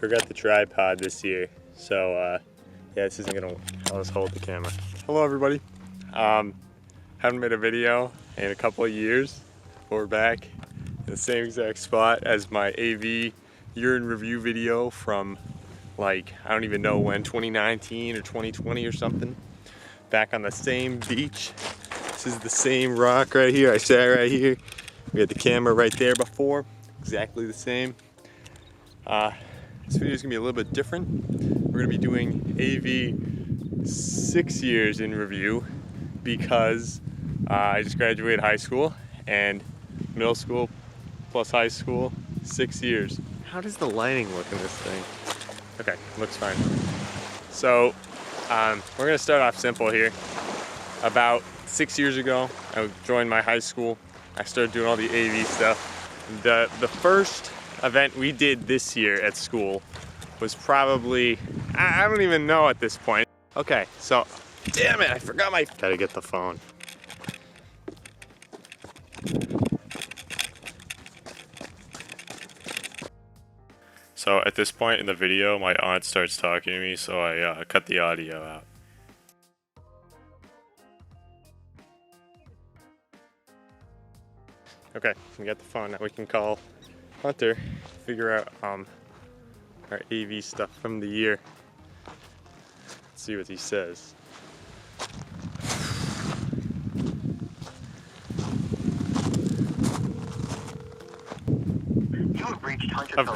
forgot the tripod this year, so yeah, this isn't gonna. I'll just hold the camera. Hello, everybody. Haven't made a video in a couple of years. We're back in the same exact spot as my AV year in review video from, like, I don't even know when, 2019 or 2020 or something. Back on the same beach. This is the same rock right here. I sat right here. We had the camera right there before. Exactly the same. This video is gonna be a little bit different. We're gonna be doing AV 6 years in review because I just graduated high school, and middle school plus high school, 6 years. How does the lighting look in this thing? Okay, looks fine. So we're gonna start off simple here. About 6 years ago, I joined my high school. I started doing all the AV stuff. The first event we did this year at school was probably, I don't even know at this point. Okay, so, damn it, I forgot my, gotta get the phone. So at this point in the video, my aunt starts talking to me, so I cut the audio out. Okay, we got the phone now. We can call Hunter, figure out our AV stuff from the year. Let's see what he says. Of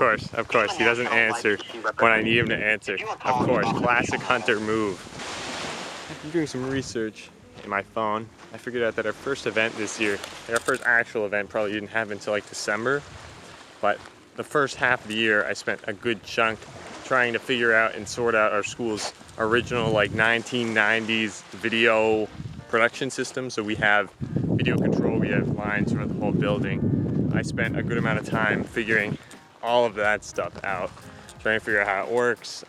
course, he doesn't answer when I need him to answer. Of course, classic Hunter move. I'm doing some research in my phone. I figured out that our first event this year, our first actual event, probably didn't happen until like December. But the first half of the year, I spent a good chunk trying to figure out and sort out our school's original like 1990s video production system. So we have video control, we have lines throughout the whole building. I spent a good amount of time figuring all of that stuff out, trying to figure out how it works,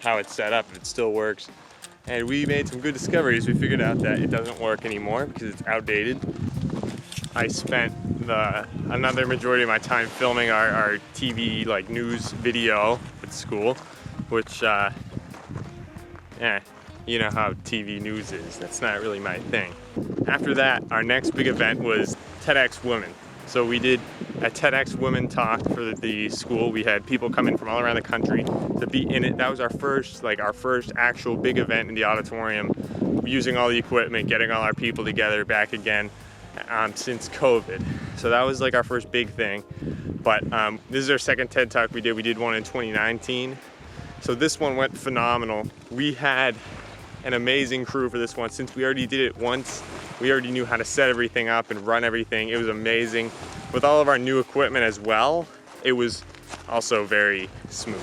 how it's set up, if it still works. And we made some good discoveries. We figured out that it doesn't work anymore because it's outdated. I spent another majority of my time filming our TV like news video at school, which, you know how TV news is. That's not really my thing. After that, our next big event was TEDx Women. So we did a TEDx Women talk for the school. We had people come in from all around the country to be in it. That was our first actual big event in the auditorium, using all the equipment, getting all our people together back again since COVID. So that was like our first big thing. But this is our second TED Talk we did. We did one in 2019. So this one went phenomenal. We had an amazing crew for this one. Since we already did it once, we already knew how to set everything up and run everything. It was amazing. With all of our new equipment as well, it was also very smooth.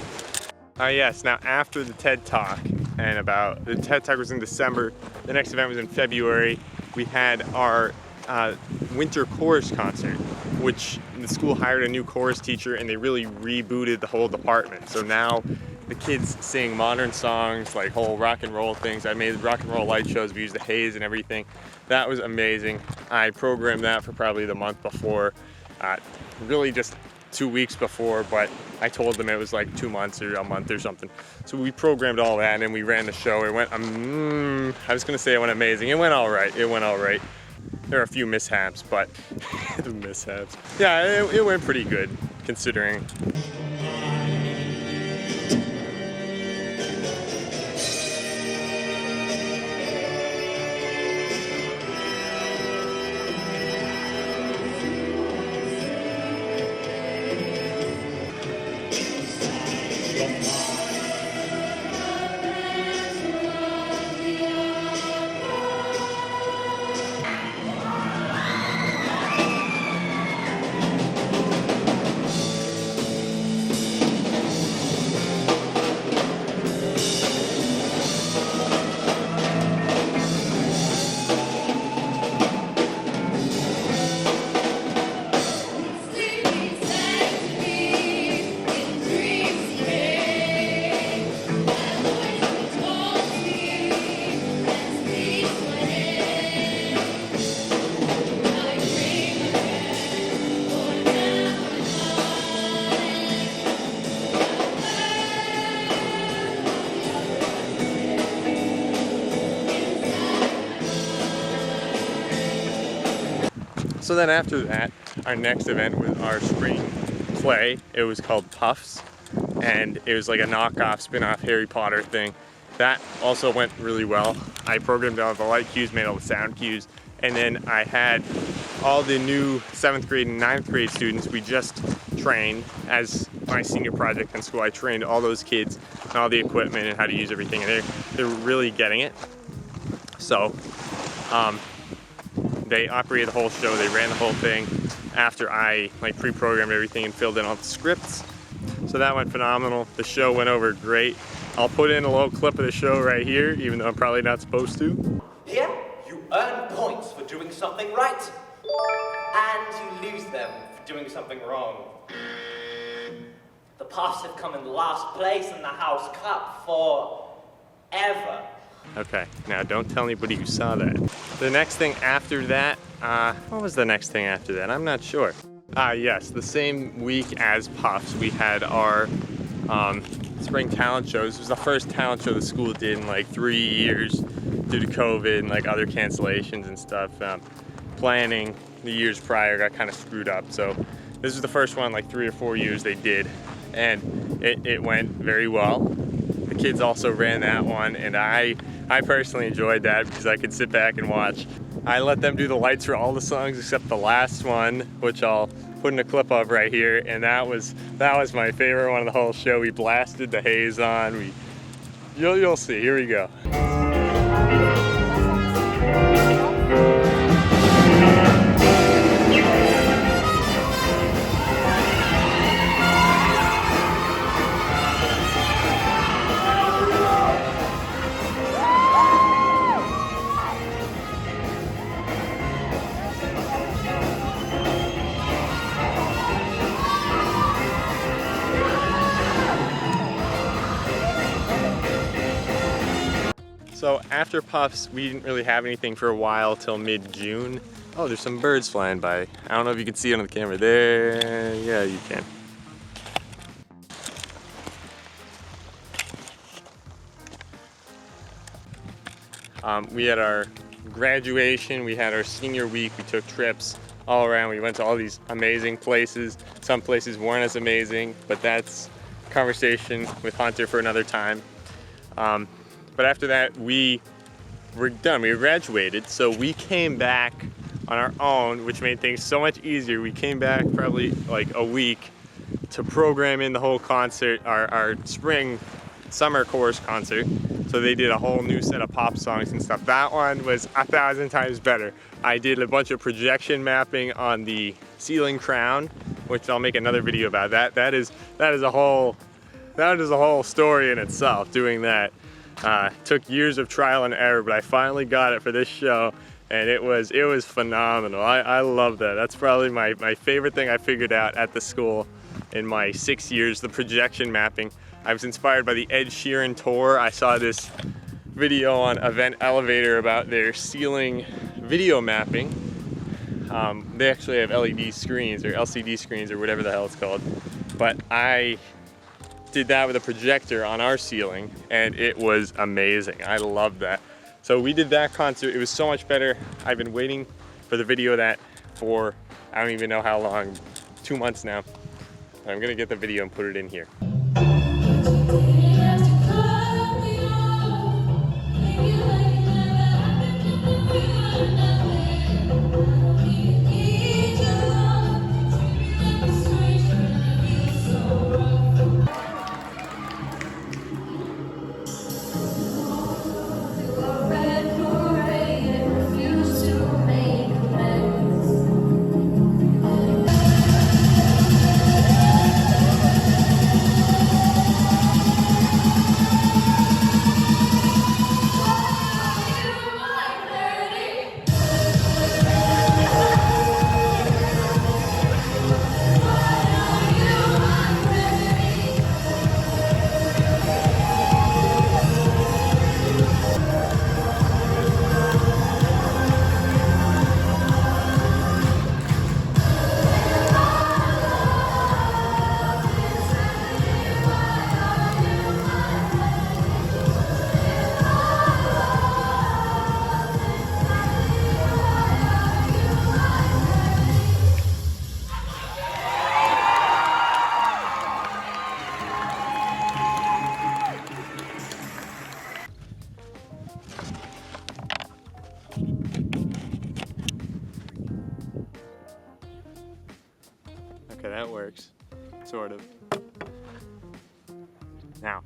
Yes, now after the TED Talk, the TED Talk was in December, the next event was in February, we had our winter chorus concert, which the school hired a new chorus teacher and they really rebooted the whole department. So now the kids sing modern songs, like whole rock and roll things. I made rock and roll light shows, we used the haze and everything. That was amazing. I programmed that for probably the month before, really just 2 weeks before, but I told them it was like 2 months or a month or something. So we programmed all that and then we ran the show. It went, I was gonna say it went amazing. It went all right, There are a few mishaps, but mishaps. Yeah, it went pretty good considering. So then after that, our next event was our spring play. It was called Puffs, and it was like a knockoff, spin-off Harry Potter thing. That also went really well. I programmed all the light cues, made all the sound cues, and then I had all the new 7th grade and 9th grade students. We just trained as my senior project in school. I trained all those kids and all the equipment and how to use everything, and they're really getting it. So they operated the whole show, they ran the whole thing after I pre-programmed everything and filled in all the scripts. So that went phenomenal. The show went over great. I'll put in a little clip of the show right here, even though I'm probably not supposed to. Here, you earn points for doing something right, and you lose them for doing something wrong. The Puffs have come in last place in the House Cup forever. Okay, now don't tell anybody who saw that. The next thing after that, what was the next thing after that? I'm not sure. Yes, the same week as Puffs, we had our spring talent shows. It was the first talent show the school did in like 3 years due to COVID and like other cancellations and stuff. Planning the years prior got kind of screwed up, so this is the first one like 3 or 4 years they did, and it went very well. The kids also ran that one, and I personally enjoyed that because I could sit back and watch. I let them do the lights for all the songs except the last one, which I'll put in a clip of right here, and that was my favorite one of the whole show. We blasted the haze on. You'll see. Here we go. So after Puffs, we didn't really have anything for a while till mid-June. Oh, there's some birds flying by. I don't know if you can see it on the camera there. Yeah, you can. We had our graduation, we had our senior week, we took trips all around. We went to all these amazing places. Some places weren't as amazing, but that's a conversation with Hunter for another time. But after that, we were done. We graduated, so we came back on our own, which made things so much easier. We came back probably like a week to program in the whole concert, our summer chorus concert. So they did a whole new set of pop songs and stuff. That one was 1,000 times better. I did a bunch of projection mapping on the ceiling crown, which I'll make another video about. That is a whole story in itself, doing that. Took years of trial and error, but I finally got it for this show, and it was phenomenal. I love that. That's probably my favorite thing I figured out at the school in my 6 years, the projection mapping. I was inspired by the Ed Sheeran tour. I saw this video on Event Elevator about their ceiling video mapping. They actually have LED screens or LCD screens or whatever the hell it's called, but I did that with a projector on our ceiling, and it was amazing. I loved that. So we did that concert. It was so much better. I've been waiting for the video of that for I don't even know how long, 2 months now. I'm gonna get the video and put it in here. works, sort of. Now,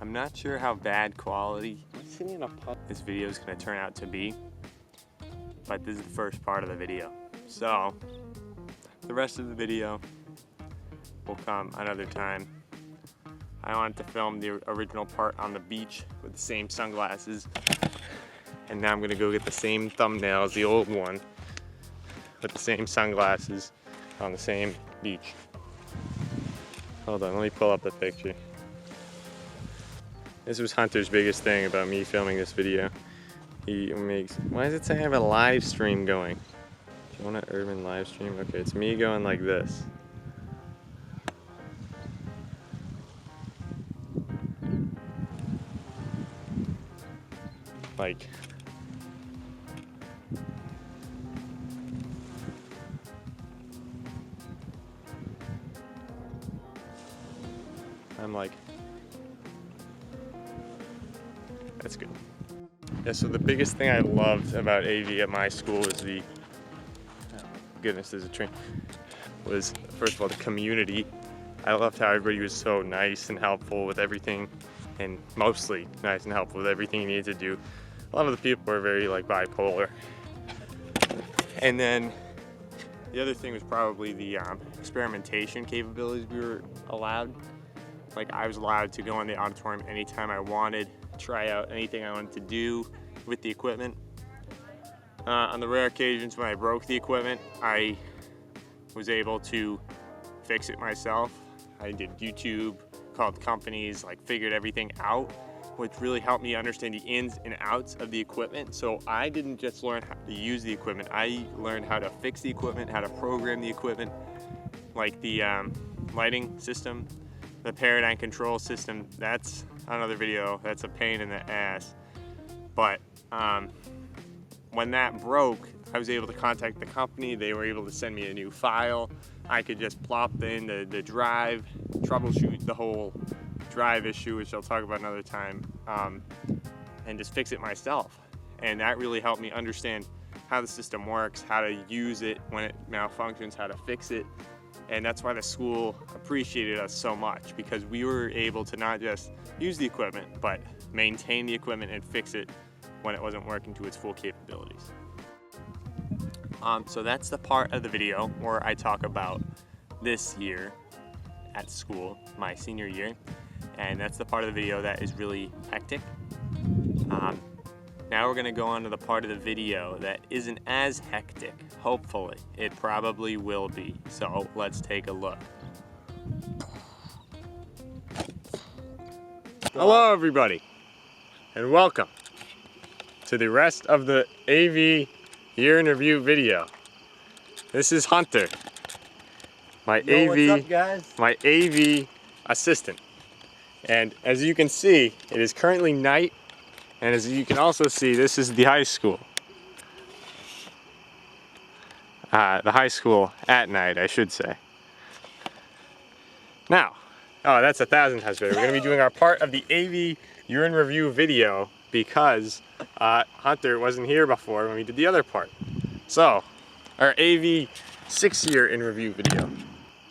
I'm not sure how bad quality this video is going to turn out to be, but this is the first part of the video. So, the rest of the video will come another time. I wanted to film the original part on the beach with the same sunglasses, and now I'm going to go get the same thumbnail as the old one with the same sunglasses on the same beach. Hold on, let me pull up the picture. This was Hunter's biggest thing about me filming this video. He makes, why does it say I have a live stream going? Do you want an urban live stream? Okay, it's me going like this. Like, I'm like, that's good. Yeah, so the biggest thing I loved about AV at my school was the, oh goodness, there's a train, was first of all the community. I loved how everybody was so nice and helpful with everything, and mostly nice and helpful with everything you needed to do. A lot of the people were very like bipolar. And then the other thing was probably the experimentation capabilities we were allowed. Like, I was allowed to go in the auditorium anytime I wanted, try out anything I wanted to do with the equipment. On the rare occasions when I broke the equipment, I was able to fix it myself. I did YouTube, called companies, like figured everything out, which really helped me understand the ins and outs of the equipment. So I didn't just learn how to use the equipment, I learned how to fix the equipment, how to program the equipment, like the lighting system, the paradigm control system. That's another video, that's a pain in the ass. But when that broke, I was able to contact the company, they were able to send me a new file. I could just plop in the drive, troubleshoot the whole drive issue, which I'll talk about another time, and just fix it myself. And that really helped me understand how the system works, how to use it when it malfunctions, how to fix it. And that's why the school appreciated us so much, because we were able to not just use the equipment, but maintain the equipment and fix it when it wasn't working to its full capabilities. So that's the part of the video where I talk about this year at school, my senior year. And that's the part of the video that is really hectic. Now we're gonna go on to the part of the video that isn't as hectic. Hopefully, it probably will be. So let's take a look. Hello everybody, and welcome to the rest of the AV year in review video. This is Hunter, my my AV assistant. And as you can see, it is currently night, and as you can also see, this is the high school. The high school at night, I should say. Now, oh, that's 1,000 times better. We're going to be doing our part of the AV year in review video because Hunter wasn't here before when we did the other part. So, our AV 6-year in review video.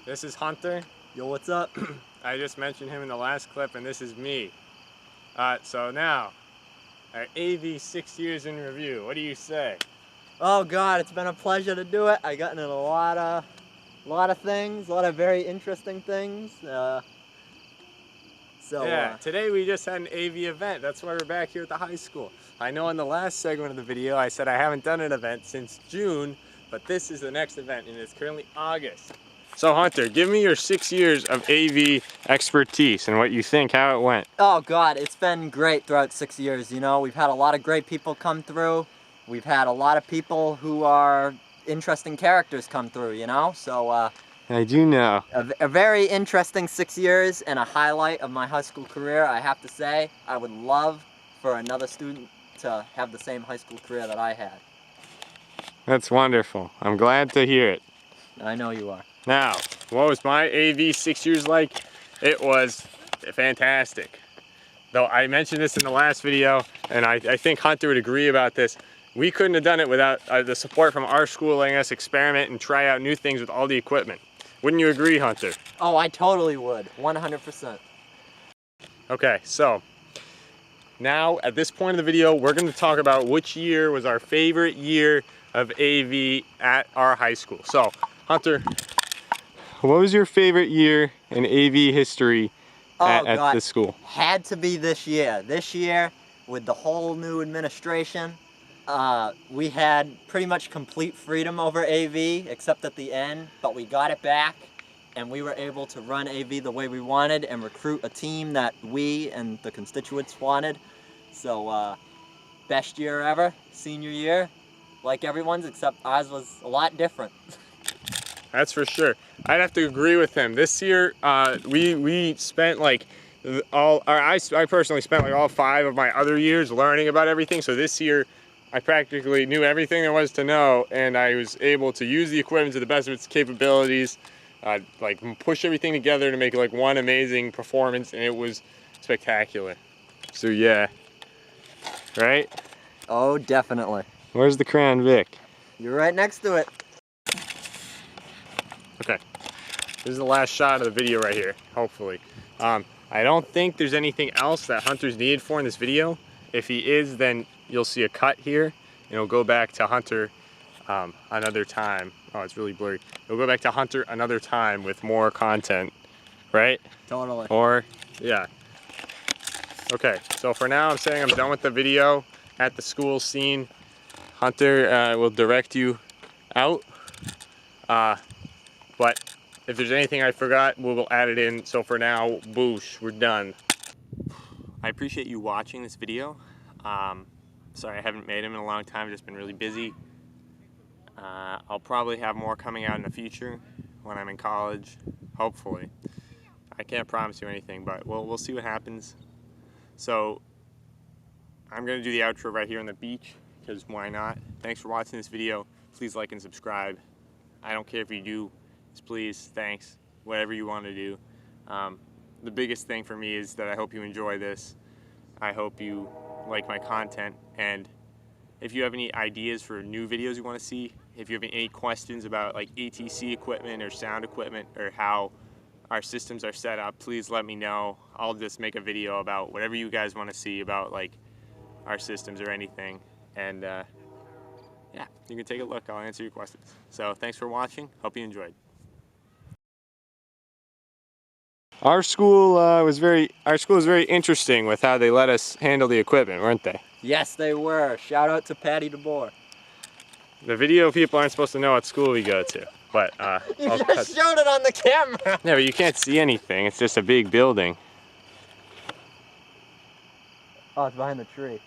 This is Hunter. Yo, what's up? I just mentioned him in the last clip, and this is me. So now, our AV 6 years in review. What do you say? Oh God, it's been a pleasure to do it. I gotten in a lot of things, a lot of very interesting things. Today we just had an AV event. That's why we're back here at the high school. I know in the last segment of the video I said I haven't done an event since June, but this is the next event, and it's currently August. So Hunter, give me your 6 years of AV expertise and what you think, how it went. Oh God, it's been great throughout 6 years. You know, we've had a lot of great people come through. We've had a lot of people who are interesting characters come through, you know? So, I do know. A very interesting 6 years and a highlight of my high school career, I have to say. I would love for another student to have the same high school career that I had. That's wonderful. I'm glad to hear it. I know you are. Now, what was my AV 6 years like? It was fantastic. Though I mentioned this in the last video, and I think Hunter would agree about this. We couldn't have done it without the support from our school letting us experiment and try out new things with all the equipment. Wouldn't you agree, Hunter? Oh, I totally would. 100%. Okay, so now at this point of the video, we're going to talk about which year was our favorite year of AV at our high school. So, Hunter, what was your favorite year in AV history at this school? Had to be this year. This year, with the whole new administration, we had pretty much complete freedom over AV, except at the end, but we got it back, and we were able to run AV the way we wanted and recruit a team that we and the constituents wanted. So, best year ever, senior year, like everyone's, except ours was a lot different. That's for sure. I'd have to agree with him. This year, we spent like I personally spent like all 5 of my other years learning about everything. So this year, I practically knew everything there was to know, and I was able to use the equipment to the best of its capabilities, like push everything together to make like one amazing performance, and it was spectacular. So yeah, right? Oh, definitely. Where's the Crown Vic? You're right next to it. Okay, this is the last shot of the video right here, hopefully. I don't think there's anything else that Hunter's needed for in this video. If he is, then you'll see a cut here, and it'll go back to Hunter another time. Oh, it's really blurry. It'll go back to Hunter another time with more content, right? Totally. Or, yeah. Okay, so for now I'm saying I'm done with the video at the school scene. Hunter will direct you out. But if there's anything I forgot, we will add it in. So for now, boosh, we're done. I appreciate you watching this video. Sorry I haven't made them in a long time, just been really busy. I'll probably have more coming out in the future when I'm in college, hopefully. I can't promise you anything, but we'll see what happens. So I'm gonna do the outro right here on the beach, because why not? Thanks for watching this video. Please like and subscribe. I don't care if you do, just please, thanks, whatever you want to do. The biggest thing for me is that I hope you enjoy this. I hope you like my content, and if you have any ideas for new videos you want to see, if you have any questions about like ATC equipment or sound equipment or how our systems are set up, please let me know. I'll just make a video about whatever you guys want to see about like our systems or anything, and yeah, you can take a look. I'll answer your questions. So thanks for watching. Hope you enjoyed. Our school was very interesting with how they let us handle the equipment, weren't they? Yes, they were. Shout out to Patty DeBoer. The video people aren't supposed to know what school we go to, but you just showed it on the camera. Yeah, but you can't see anything. It's just a big building. Oh, it's behind the tree.